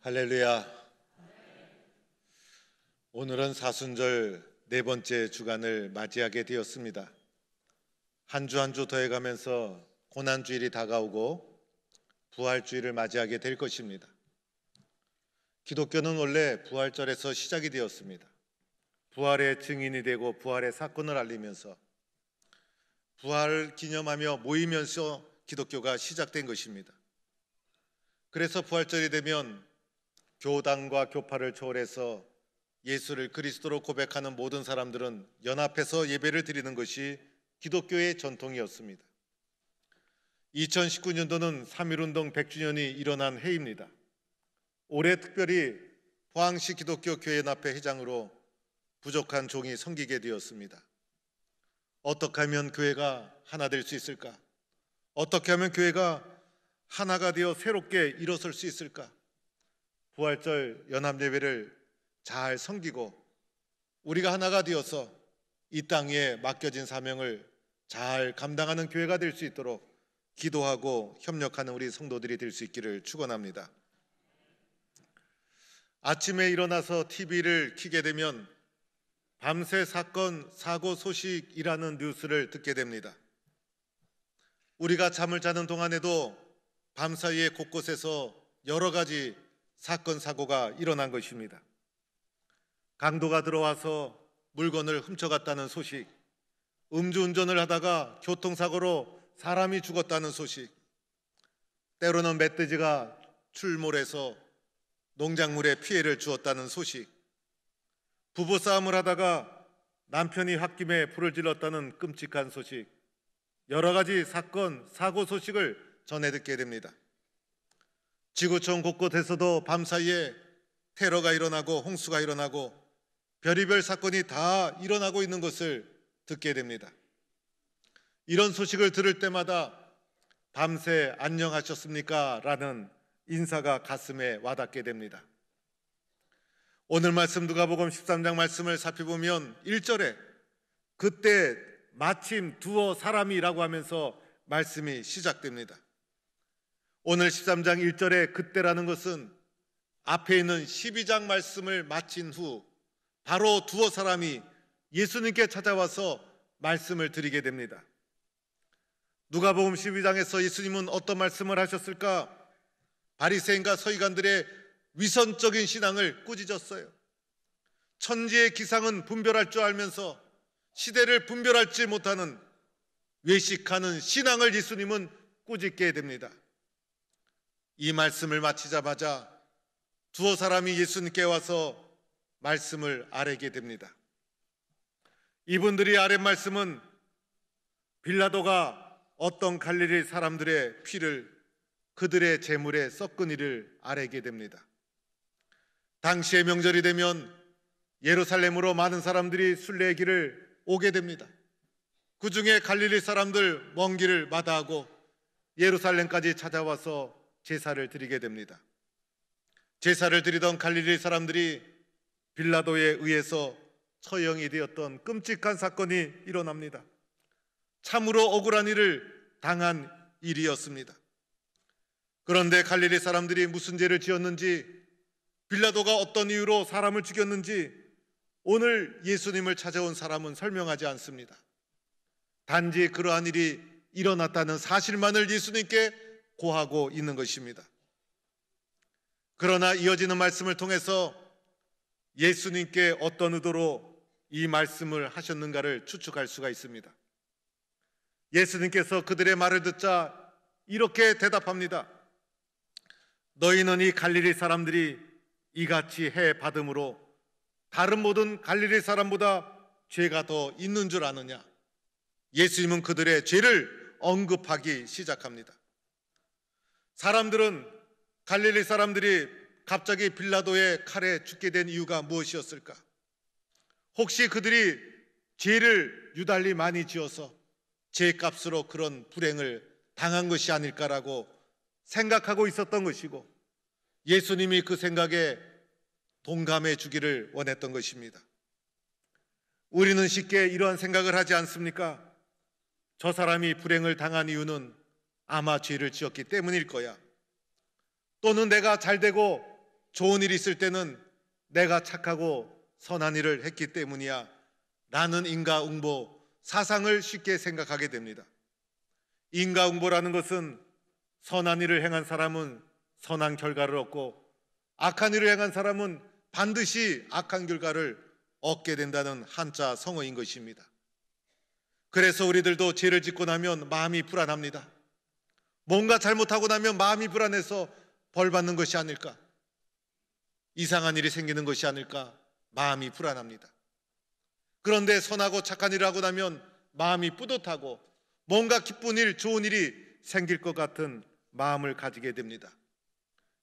할렐루야. 오늘은 사순절 네 번째 주간을 맞이하게 되었습니다. 한 주 한 주 더해가면서 고난주일이 다가오고 부활주일을 맞이하게 될 것입니다. 기독교는 원래 부활절에서 시작이 되었습니다. 부활의 증인이 되고 부활의 사건을 알리면서 부활을 기념하며 모이면서 기독교가 시작된 것입니다. 그래서 부활절이 되면 교단과 교파를 초월해서 예수를 그리스도로 고백하는 모든 사람들은 연합해서 예배를 드리는 것이 기독교의 전통이었습니다. 2019년도는 3.1운동 100주년이 일어난 해입니다. 올해 특별히 포항시 기독교 교회연합회 회장으로 부족한 종이 섬기게 되었습니다. 어떻게 하면 교회가 하나 될 수 있을까? 어떻게 하면 교회가 하나가 되어 새롭게 일어설 수 있을까? 부활절 연합예배를 잘 섬기고 우리가 하나가 되어서 이 땅에 맡겨진 사명을 잘 감당하는 교회가 될 수 있도록 기도하고 협력하는 우리 성도들이 될 수 있기를 축원합니다. 아침에 일어나서 TV를 켜게 되면 밤새 사건, 사고 소식이라는 뉴스를 듣게 됩니다. 우리가 잠을 자는 동안에도 밤사이에 곳곳에서 여러 가지 사건, 사고가 일어난 것입니다. 강도가 들어와서 물건을 훔쳐갔다는 소식, 음주운전을 하다가 교통사고로 사람이 죽었다는 소식, 때로는 멧돼지가 출몰해서 농작물에 피해를 주었다는 소식, 부부싸움을 하다가 남편이 홧김에 불을 질렀다는 끔찍한 소식, 여러 가지 사건, 사고 소식을 전해 듣게 됩니다. 지구촌 곳곳에서도 밤사이에 테러가 일어나고 홍수가 일어나고 별의별 사건이 다 일어나고 있는 것을 듣게 됩니다. 이런 소식을 들을 때마다 밤새 안녕하셨습니까? 라는 인사가 가슴에 와닿게 됩니다. 오늘 말씀 누가복음 13장 말씀을 살펴보면 1절에 그때 마침 두어 사람이라고 하면서 말씀이 시작됩니다. 오늘 13장 1절에 그때라는 것은 앞에 있는 12장 말씀을 마친 후 바로 두어 사람이 예수님께 찾아와서 말씀을 드리게 됩니다. 누가복음 12장에서 예수님은 어떤 말씀을 하셨을까? 바리새인과 서기관들의 위선적인 신앙을 꾸짖었어요. 천지의 기상은 분별할 줄 알면서 시대를 분별할지 못하는 외식하는 신앙을 예수님은 꾸짖게 됩니다. 이 말씀을 마치자마자 두어 사람이 예수님께 와서 말씀을 아뢰게 됩니다. 이분들이 아뢰 말씀은 빌라도가 어떤 갈릴리 사람들의 피를 그들의 제물에 섞은이를 아뢰게 됩니다. 당시의 명절이 되면 예루살렘으로 많은 사람들이 순례의 길을 오게 됩니다. 그 중에 갈릴리 사람들 먼 길을 마다하고 예루살렘까지 찾아와서 제사를 드리게 됩니다. 제사를 드리던 갈릴리 사람들이 빌라도에 의해서 처형이 되었던 끔찍한 사건이 일어납니다. 참으로 억울한 일을 당한 일이었습니다. 그런데 갈릴리 사람들이 무슨 죄를 지었는지, 빌라도가 어떤 이유로 사람을 죽였는지 오늘 예수님을 찾아온 사람은 설명하지 않습니다. 단지 그러한 일이 일어났다는 사실만을 예수님께 고하고 있는 것입니다. 그러나 이어지는 말씀을 통해서 예수님께 어떤 의도로 이 말씀을 하셨는가를 추측할 수가 있습니다. 예수님께서 그들의 말을 듣자 이렇게 대답합니다. 너희는 이 갈릴리 사람들이 이같이 해 받음으로 다른 모든 갈릴리 사람보다 죄가 더 있는 줄 아느냐? 예수님은 그들의 죄를 언급하기 시작합니다. 사람들은 갈릴리 사람들이 갑자기 빌라도의 칼에 죽게 된 이유가 무엇이었을까? 혹시 그들이 죄를 유달리 많이 지어서 죄값으로 그런 불행을 당한 것이 아닐까라고 생각하고 있었던 것이고, 예수님이 그 생각에 동감해 주기를 원했던 것입니다. 우리는 쉽게 이러한 생각을 하지 않습니까? 저 사람이 불행을 당한 이유는 아마 죄를 지었기 때문일 거야. 또는 내가 잘되고 좋은 일이 있을 때는 내가 착하고 선한 일을 했기 때문이야 라는 인과응보 사상을 쉽게 생각하게 됩니다. 인과응보라는 것은 선한 일을 행한 사람은 선한 결과를 얻고 악한 일을 행한 사람은 반드시 악한 결과를 얻게 된다는 한자 성어인 것입니다. 그래서 우리들도 죄를 짓고 나면 마음이 불안합니다. 뭔가 잘못하고 나면 마음이 불안해서 벌 받는 것이 아닐까, 이상한 일이 생기는 것이 아닐까 마음이 불안합니다. 그런데 선하고 착한 일을 하고 나면 마음이 뿌듯하고 뭔가 기쁜 일, 좋은 일이 생길 것 같은 마음을 가지게 됩니다.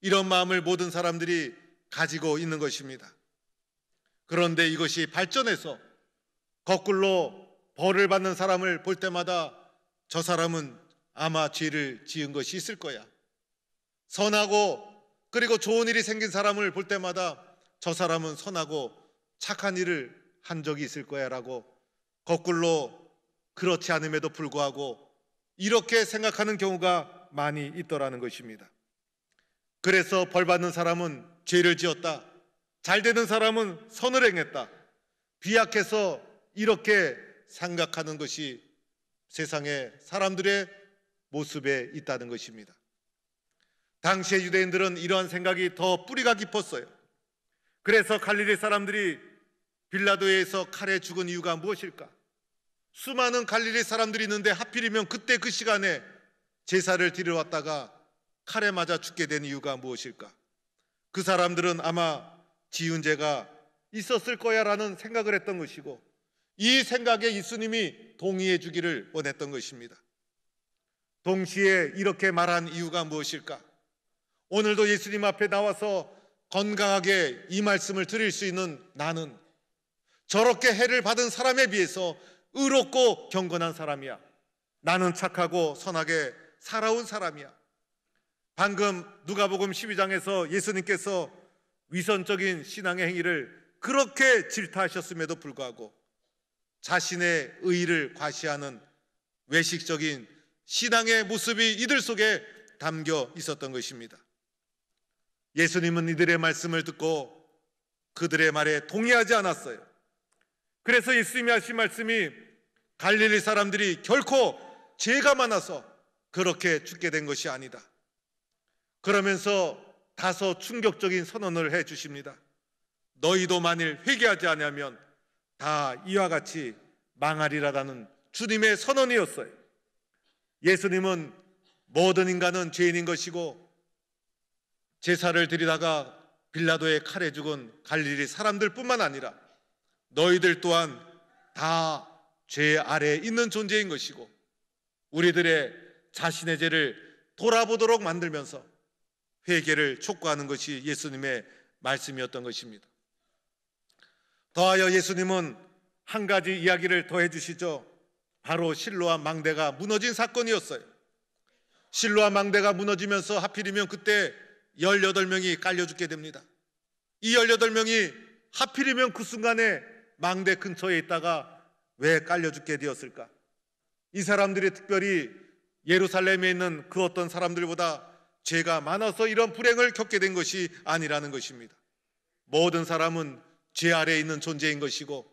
이런 마음을 모든 사람들이 가지고 있는 것입니다. 그런데 이것이 발전해서 거꾸로 벌을 받는 사람을 볼 때마다 저 사람은 아마 죄를 지은 것이 있을 거야. 선하고 그리고 좋은 일이 생긴 사람을 볼 때마다 저 사람은 선하고 착한 일을 한 적이 있을 거야 라고 거꾸로 그렇지 않음에도 불구하고 이렇게 생각하는 경우가 많이 있더라는 것입니다. 그래서 벌 받는 사람은 죄를 지었다, 잘 되는 사람은 선을 행했다, 비약해서 이렇게 생각하는 것이 세상의 사람들의 모습에 있다는 것입니다. 당시의 유대인들은 이러한 생각이 더 뿌리가 깊었어요. 그래서 갈릴리 사람들이 빌라도에서 칼에 죽은 이유가 무엇일까? 수많은 갈릴리 사람들이 있는데 하필이면 그때 그 시간에 제사를 드리러 왔다가 칼에 맞아 죽게 된 이유가 무엇일까? 그 사람들은 아마 지은 죄가 있었을 거야 라는 생각을 했던 것이고, 이 생각에 예수님이 동의해 주기를 원했던 것입니다. 동시에 이렇게 말한 이유가 무엇일까? 오늘도 예수님 앞에 나와서 건강하게 이 말씀을 드릴 수 있는 나는 저렇게 해를 받은 사람에 비해서 의롭고 경건한 사람이야. 나는 착하고 선하게 살아온 사람이야. 방금 누가복음 12장에서 예수님께서 위선적인 신앙의 행위를 그렇게 질타하셨음에도 불구하고 자신의 의의를 과시하는 외식적인 신앙의 모습이 이들 속에 담겨 있었던 것입니다. 예수님은 이들의 말씀을 듣고 그들의 말에 동의하지 않았어요. 그래서 예수님이 하신 말씀이 갈릴리 사람들이 결코 죄가 많아서 그렇게 죽게 된 것이 아니다. 그러면서 다소 충격적인 선언을 해 주십니다. 너희도 만일 회개하지 않으면 다 이와 같이 망하리라라는 주님의 선언이었어요. 예수님은 모든 인간은 죄인인 것이고 제사를 드리다가 빌라도의 칼에 죽은 갈릴리 사람들뿐만 아니라 너희들 또한 다 죄 아래에 있는 존재인 것이고 우리들의 자신의 죄를 돌아보도록 만들면서 회개를 촉구하는 것이 예수님의 말씀이었던 것입니다. 더하여 예수님은 한 가지 이야기를 더 해주시죠. 바로 실로암 망대가 무너진 사건이었어요. 실로암 망대가 무너지면서 하필이면 그때 18명이 깔려 죽게 됩니다. 이 18명이 하필이면 그 순간에 망대 근처에 있다가 왜 깔려 죽게 되었을까? 이 사람들이 특별히 예루살렘에 있는 그 어떤 사람들보다 죄가 많아서 이런 불행을 겪게 된 것이 아니라는 것입니다. 모든 사람은 죄 아래에 있는 존재인 것이고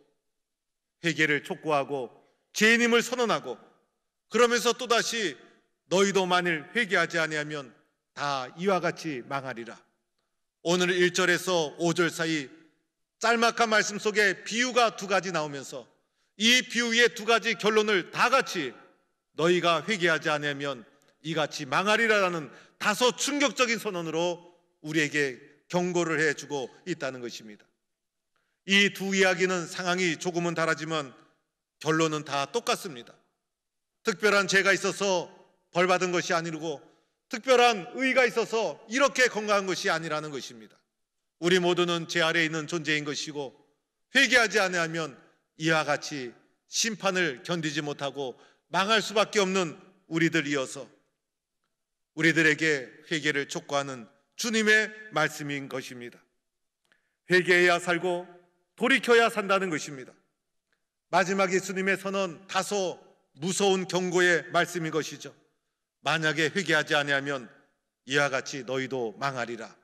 회개를 촉구하고 죄인임을 선언하고 그러면서 또다시 너희도 만일 회개하지 아니하면 다 이와 같이 망하리라. 오늘 1절에서 5절 사이 짤막한 말씀 속에 비유가 두 가지 나오면서 이 비유의 두 가지 결론을 다 같이 너희가 회개하지 않으면 이같이 망하리라라는 다소 충격적인 선언으로 우리에게 경고를 해주고 있다는 것입니다. 이 두 이야기는 상황이 조금은 다르지만 결론은 다 똑같습니다. 특별한 죄가 있어서 벌받은 것이 아니고 특별한 의가 있어서 이렇게 건강한 것이 아니라는 것입니다. 우리 모두는 죄 아래에 있는 존재인 것이고 회개하지 않으면 이와 같이 심판을 견디지 못하고 망할 수밖에 없는 우리들이어서 우리들에게 회개를 촉구하는 주님의 말씀인 것입니다. 회개해야 살고 돌이켜야 산다는 것입니다. 마지막 예수님의 선언 다소 무서운 경고의 말씀인 것이죠. 만약에 회개하지 아니하면 이와 같이 너희도 망하리라.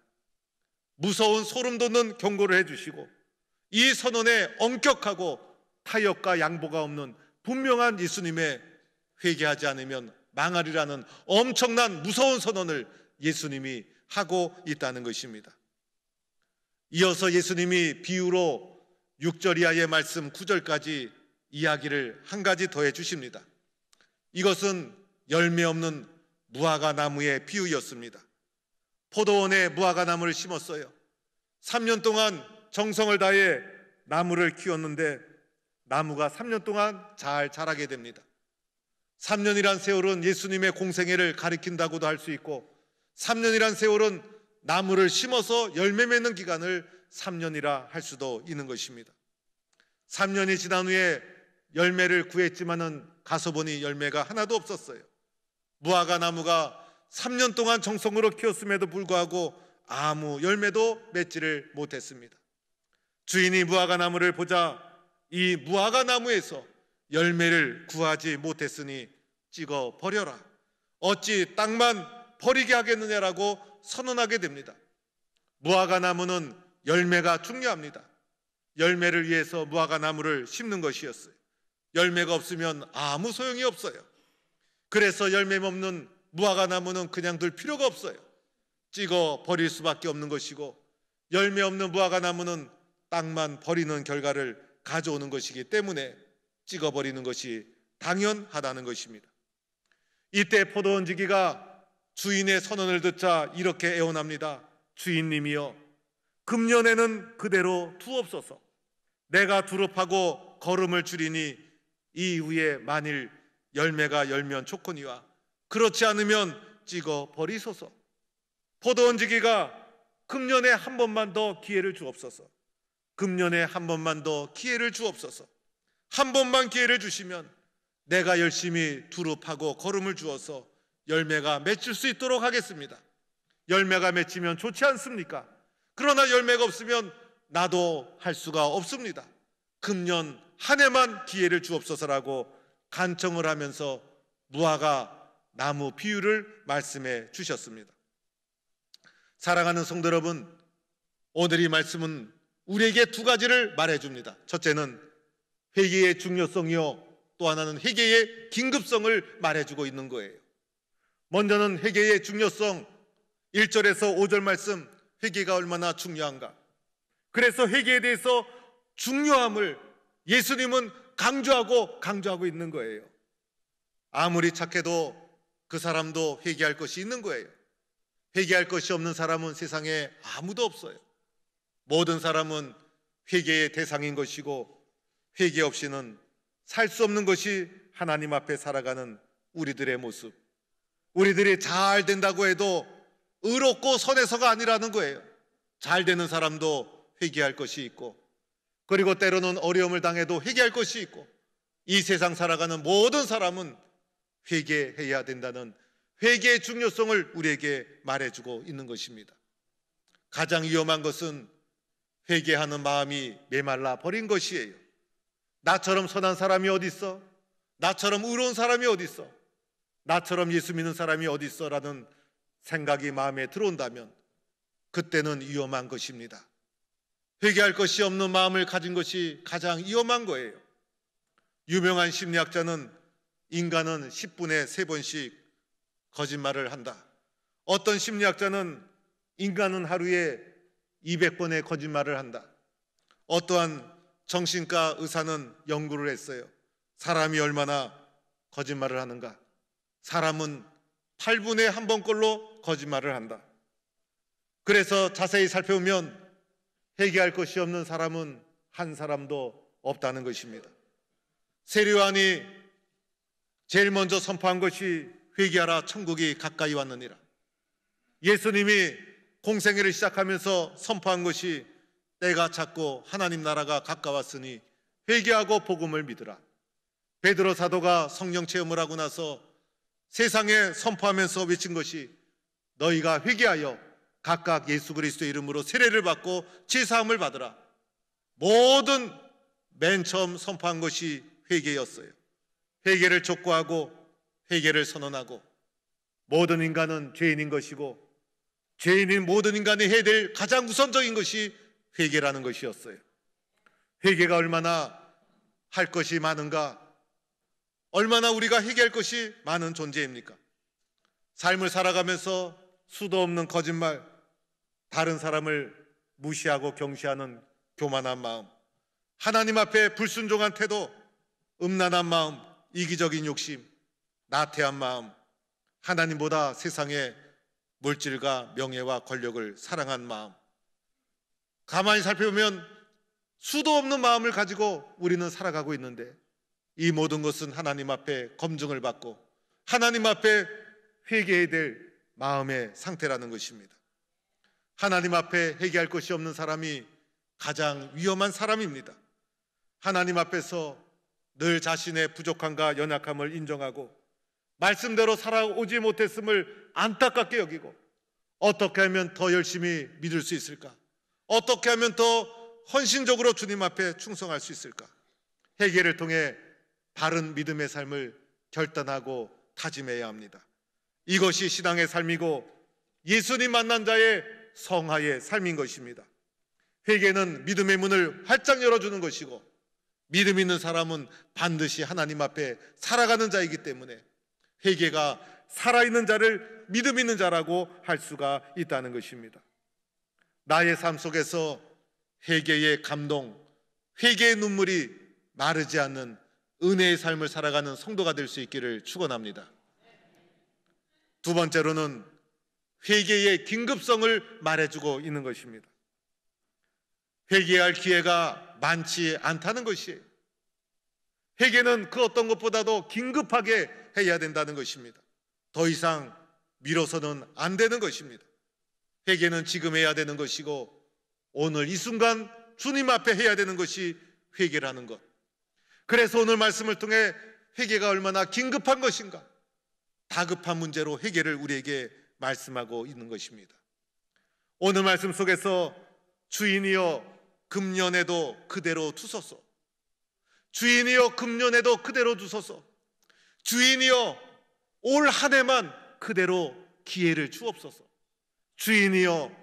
무서운 소름 돋는 경고를 해주시고 이 선언에 엄격하고 타협과 양보가 없는 분명한 예수님의 회개하지 않으면 망하리라는 엄청난 무서운 선언을 예수님이 하고 있다는 것입니다. 이어서 예수님이 비유로 6절 이하의 말씀 9절까지 이야기를 한 가지 더해 주십니다. 이것은 열매 없는 무화과 나무의 비유였습니다. 포도원에 무화과 나무를 심었어요. 3년 동안 정성을 다해 나무를 키웠는데 나무가 3년 동안 잘 자라게 됩니다. 3년이란 세월은 예수님의 공생애를 가리킨다고도 할 수 있고 3년이란 세월은 나무를 심어서 열매 맺는 기간을 3년이라 할 수도 있는 것입니다. 3년이 지난 후에 열매를 구했지만은 가서 보니 열매가 하나도 없었어요. 무화과 나무가 3년 동안 정성으로 키웠음에도 불구하고 아무 열매도 맺지를 못했습니다. 주인이 무화과 나무를 보자 이 무화과 나무에서 열매를 구하지 못했으니 찍어 버려라. 어찌 땅만 버리게 하겠느냐라고 선언하게 됩니다. 무화과 나무는 열매가 중요합니다. 열매를 위해서 무화과 나무를 심는 것이었어요. 열매가 없으면 아무 소용이 없어요. 그래서 열매 없는 무화과 나무는 그냥 둘 필요가 없어요. 찍어 버릴 수밖에 없는 것이고 열매 없는 무화과 나무는 땅만 버리는 결과를 가져오는 것이기 때문에 찍어 버리는 것이 당연하다는 것입니다. 이때 포도원 지기가 주인의 선언을 듣자 이렇게 애원합니다. 주인님이여, 금년에는 그대로 두옵소서. 내가 두릅하고 거름을 줄이니 이후에 만일 열매가 열면 좋거니와 그렇지 않으면 찍어 버리소서. 포도원 지기가 금년에 한 번만 더 기회를 주옵소서. 금년에 한 번만 더 기회를 주옵소서. 한 번만 기회를 주시면 내가 열심히 두릅하고 거름을 주어서 열매가 맺힐 수 있도록 하겠습니다. 열매가 맺히면 좋지 않습니까? 그러나 열매가 없으면 나도 할 수가 없습니다. 금년 한 해만 기회를 주옵소서라고 간청을 하면서 무화과 나무 비유를 말씀해 주셨습니다. 사랑하는 성도 여러분, 오늘 이 말씀은 우리에게 두 가지를 말해줍니다. 첫째는 회개의 중요성이요, 또 하나는 회개의 긴급성을 말해주고 있는 거예요. 먼저는 회개의 중요성, 1절에서 5절 말씀, 회개가 얼마나 중요한가. 그래서 회개에 대해서 중요함을 예수님은 강조하고 있는 거예요. 아무리 착해도 그 사람도 회개할 것이 있는 거예요. 회개할 것이 없는 사람은 세상에 아무도 없어요. 모든 사람은 회개의 대상인 것이고 회개 없이는 살 수 없는 것이 하나님 앞에 살아가는 우리들의 모습. 우리들이 잘 된다고 해도 의롭고 선해서가 아니라는 거예요. 잘 되는 사람도 회개할 것이 있고, 그리고 때로는 어려움을 당해도 회개할 것이 있고, 이 세상 살아가는 모든 사람은 회개해야 된다는 회개의 중요성을 우리에게 말해주고 있는 것입니다. 가장 위험한 것은 회개하는 마음이 메말라 버린 것이에요. 나처럼 선한 사람이 어디 있어? 나처럼 의로운 사람이 어디 있어? 나처럼 예수 믿는 사람이 어디 있어? 라는 생각이 마음에 들어온다면 그때는 위험한 것입니다. 회개할 것이 없는 마음을 가진 것이 가장 위험한 거예요. 유명한 심리학자는 인간은 10분에 3번씩 거짓말을 한다. 어떤 심리학자는 인간은 하루에 200번의 거짓말을 한다. 어떠한 정신과 의사는 연구를 했어요. 사람이 얼마나 거짓말을 하는가. 사람은 8분에 1번꼴로 거짓말을 한다. 그래서 자세히 살펴보면 회개할 것이 없는 사람은 한 사람도 없다는 것입니다. 세례요한이 제일 먼저 선포한 것이 회개하라, 천국이 가까이 왔느니라. 예수님이 공생애를 시작하면서 선포한 것이 때가 찼고 하나님 나라가 가까웠으니 회개하고 복음을 믿으라. 베드로 사도가 성령 체험을 하고 나서 세상에 선포하면서 외친 것이 너희가 회개하여 각각 예수 그리스도의 이름으로 세례를 받고 제사함을 받으라. 모든 맨 처음 선포한 것이 회개였어요. 회개를 촉구하고 회개를 선언하고 모든 인간은 죄인인 것이고 죄인인 모든 인간이 해야 될 가장 우선적인 것이 회개라는 것이었어요. 회개가 얼마나 할 것이 많은가, 얼마나 우리가 회개할 것이 많은 존재입니까? 삶을 살아가면서 수도 없는 거짓말, 다른 사람을 무시하고 경시하는 교만한 마음, 하나님 앞에 불순종한 태도, 음란한 마음, 이기적인 욕심, 나태한 마음, 하나님보다 세상의 물질과 명예와 권력을 사랑한 마음, 가만히 살펴보면 수도 없는 마음을 가지고 우리는 살아가고 있는데, 이 모든 것은 하나님 앞에 검증을 받고 하나님 앞에 회개해야 될 마음의 상태라는 것입니다. 하나님 앞에 회개할 것이 없는 사람이 가장 위험한 사람입니다. 하나님 앞에서 늘 자신의 부족함과 연약함을 인정하고 말씀대로 살아오지 못했음을 안타깝게 여기고, 어떻게 하면 더 열심히 믿을 수 있을까? 어떻게 하면 더 헌신적으로 주님 앞에 충성할 수 있을까? 회개를 통해 바른 믿음의 삶을 결단하고 다짐해야 합니다. 이것이 신앙의 삶이고 예수님 만난 자의 성화의 삶인 것입니다. 회개는 믿음의 문을 활짝 열어주는 것이고, 믿음 있는 사람은 반드시 하나님 앞에 살아가는 자이기 때문에 회개가 살아있는 자를 믿음 있는 자라고 할 수가 있다는 것입니다. 나의 삶 속에서 회개의 감동, 회개의 눈물이 마르지 않는 은혜의 삶을 살아가는 성도가 될 수 있기를 축원합니다. 두 번째로는 회개의 긴급성을 말해주고 있는 것입니다. 회개할 기회가 많지 않다는 것이에요. 회개는 그 어떤 것보다도 긴급하게 해야 된다는 것입니다. 더 이상 미뤄서는 안 되는 것입니다. 회개는 지금 해야 되는 것이고, 오늘 이 순간 주님 앞에 해야 되는 것이 회개라는 것. 그래서 오늘 말씀을 통해 회개가 얼마나 긴급한 것인가, 다급한 문제로 회개를 우리에게 말씀하고 있는 것입니다. 오늘 말씀 속에서 주인이여 금년에도 그대로 두소서, 주인이여 금년에도 그대로 두소서, 주인이여 올 한 해만 그대로 기회를 주옵소서, 주인이여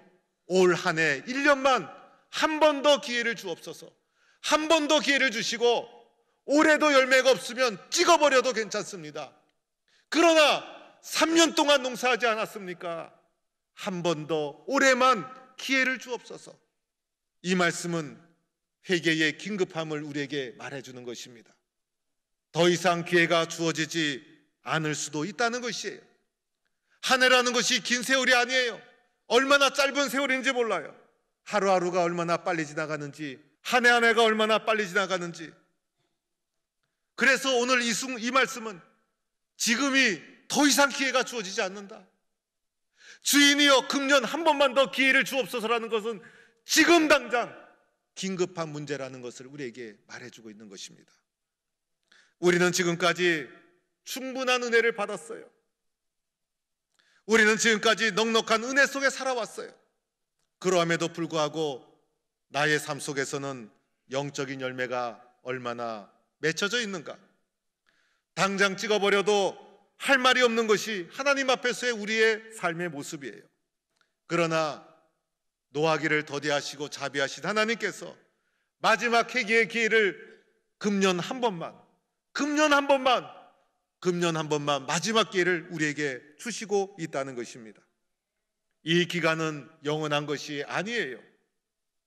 올 한 해 1년만 한 번 더 기회를 주옵소서. 한 번 더 기회를 주시고 올해도 열매가 없으면 찍어버려도 괜찮습니다. 그러나 3년 동안 농사하지 않았습니까? 한 번 더 올해만 기회를 주옵소서. 이 말씀은 회개의 긴급함을 우리에게 말해주는 것입니다. 더 이상 기회가 주어지지 않을 수도 있다는 것이에요. 한 해라는 것이 긴 세월이 아니에요. 얼마나 짧은 세월인지 몰라요. 하루하루가 얼마나 빨리 지나가는지, 한 해 한 해가 얼마나 빨리 지나가는지. 그래서 오늘 이 말씀은 지금이 더 이상 기회가 주어지지 않는다. 주인이여 금년 한 번만 더 기회를 주옵소서라는 것은 지금 당장 긴급한 문제라는 것을 우리에게 말해주고 있는 것입니다. 우리는 지금까지 충분한 은혜를 받았어요. 우리는 지금까지 넉넉한 은혜 속에 살아왔어요. 그러함에도 불구하고 나의 삶 속에서는 영적인 열매가 얼마나 맺혀져 있는가? 당장 찍어버려도 할 말이 없는 것이 하나님 앞에서의 우리의 삶의 모습이에요. 그러나 노하기를 더디하시고 자비하신 하나님께서 마지막 회개의 기회를 금년 한 번만 마지막 기회를 우리에게 주시고 있다는 것입니다. 이 기간은 영원한 것이 아니에요.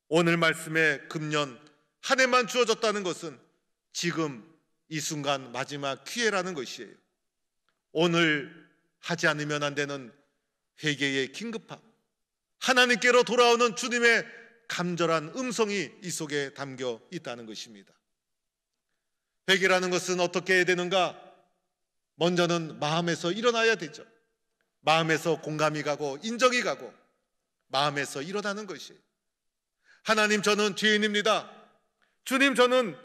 오늘 말씀에 금년 한 해만 주어졌다는 것은 지금 이 순간 마지막 기회라는 것이에요. 오늘 하지 않으면 안 되는 회개의 긴급함, 하나님께로 돌아오는 주님의 간절한 음성이 이 속에 담겨 있다는 것입니다. 회개라는 것은 어떻게 해야 되는가? 먼저는 마음에서 일어나야 되죠. 마음에서 공감이 가고 인정이 가고 마음에서 일어나는 것이에요. 하나님, 저는 죄인입니다. 주님, 저는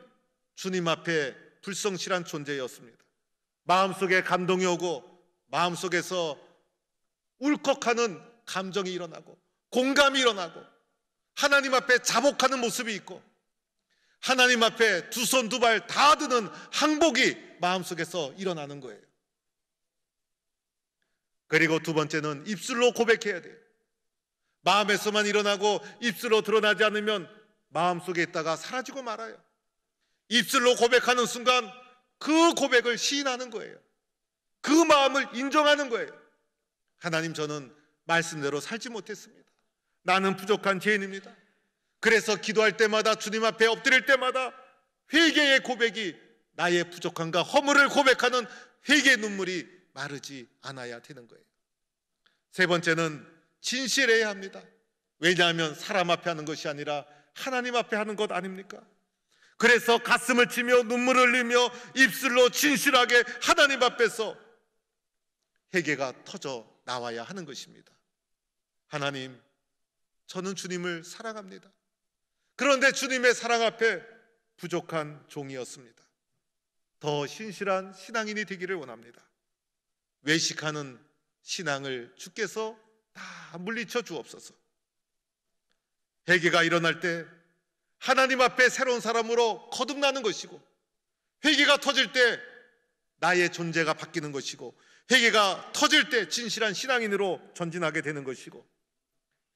주님 앞에 불성실한 존재였습니다. 마음속에 감동이 오고 마음속에서 울컥하는 감정이 일어나고 공감이 일어나고 하나님 앞에 자복하는 모습이 있고 하나님 앞에 두 손 두 발 다 드는 항복이 마음속에서 일어나는 거예요. 그리고 두 번째는 입술로 고백해야 돼요. 마음에서만 일어나고 입술로 드러나지 않으면 마음속에 있다가 사라지고 말아요. 입술로 고백하는 순간 그 고백을 시인하는 거예요. 그 마음을 인정하는 거예요. 하나님, 저는 말씀대로 살지 못했습니다. 나는 부족한 죄인입니다. 그래서 기도할 때마다, 주님 앞에 엎드릴 때마다 회개의 고백이, 나의 부족함과 허물을 고백하는 회개의 눈물이 마르지 않아야 되는 거예요. 세 번째는 진실해야 합니다. 왜냐하면 사람 앞에 하는 것이 아니라 하나님 앞에 하는 것 아닙니까? 그래서 가슴을 치며 눈물을 흘리며 입술로 진실하게 하나님 앞에서 회개가 터져 나와야 하는 것입니다. 하나님, 저는 주님을 사랑합니다. 그런데 주님의 사랑 앞에 부족한 종이었습니다. 더 신실한 신앙인이 되기를 원합니다. 외식하는 신앙을 주께서 다 물리쳐 주옵소서. 회개가 일어날 때 하나님 앞에 새로운 사람으로 거듭나는 것이고, 회개가 터질 때 나의 존재가 바뀌는 것이고, 회개가 터질 때 진실한 신앙인으로 전진하게 되는 것이고,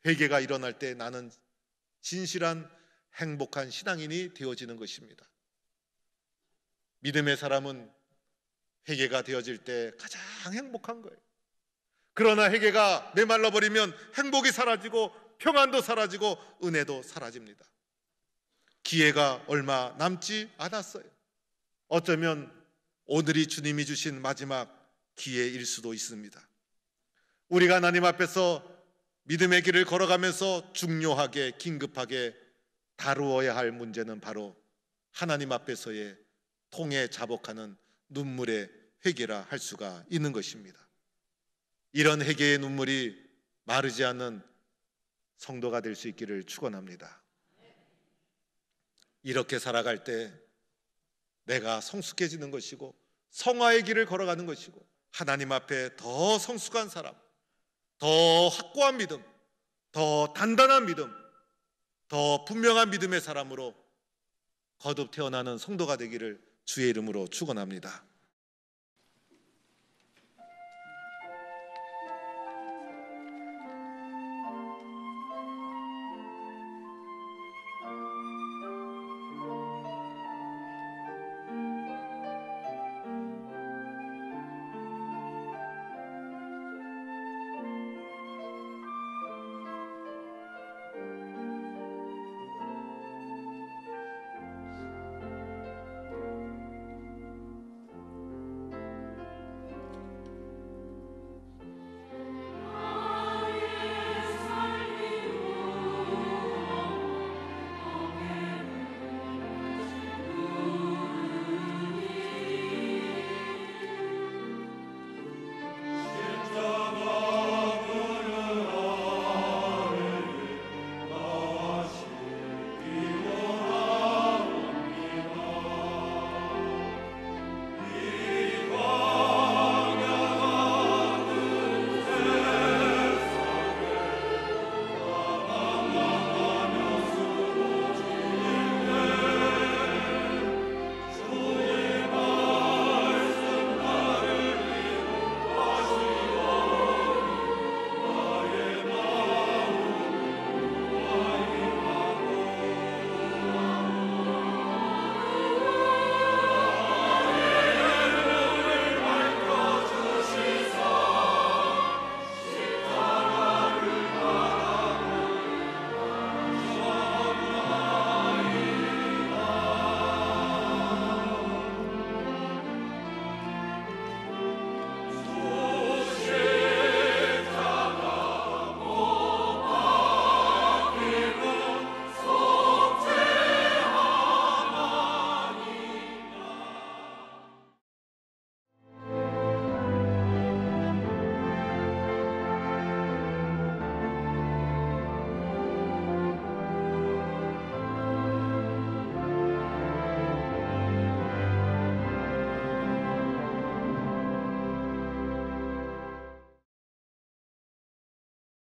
회개가 일어날 때 나는 진실한 행복한 신앙인이 되어지는 것입니다. 믿음의 사람은 회개가 되어질 때 가장 행복한 거예요. 그러나 회개가 메말라 버리면 행복이 사라지고 평안도 사라지고 은혜도 사라집니다. 기회가 얼마 남지 않았어요. 어쩌면 오늘이 주님이 주신 마지막 기회일 수도 있습니다. 우리가 하나님 앞에서 믿음의 길을 걸어가면서 중요하게 긴급하게 다루어야 할 문제는 바로 하나님 앞에서의 통해 자복하는 눈물의 회개라 할 수가 있는 것입니다. 이런 회개의 눈물이 마르지 않는 성도가 될 수 있기를 축원합니다. 이렇게 살아갈 때 내가 성숙해지는 것이고 성화의 길을 걸어가는 것이고, 하나님 앞에 더 성숙한 사람, 더 확고한 믿음, 더 단단한 믿음, 더 분명한 믿음의 사람으로 거듭 태어나는 성도가 되기를 주의 이름으로 축원합니다.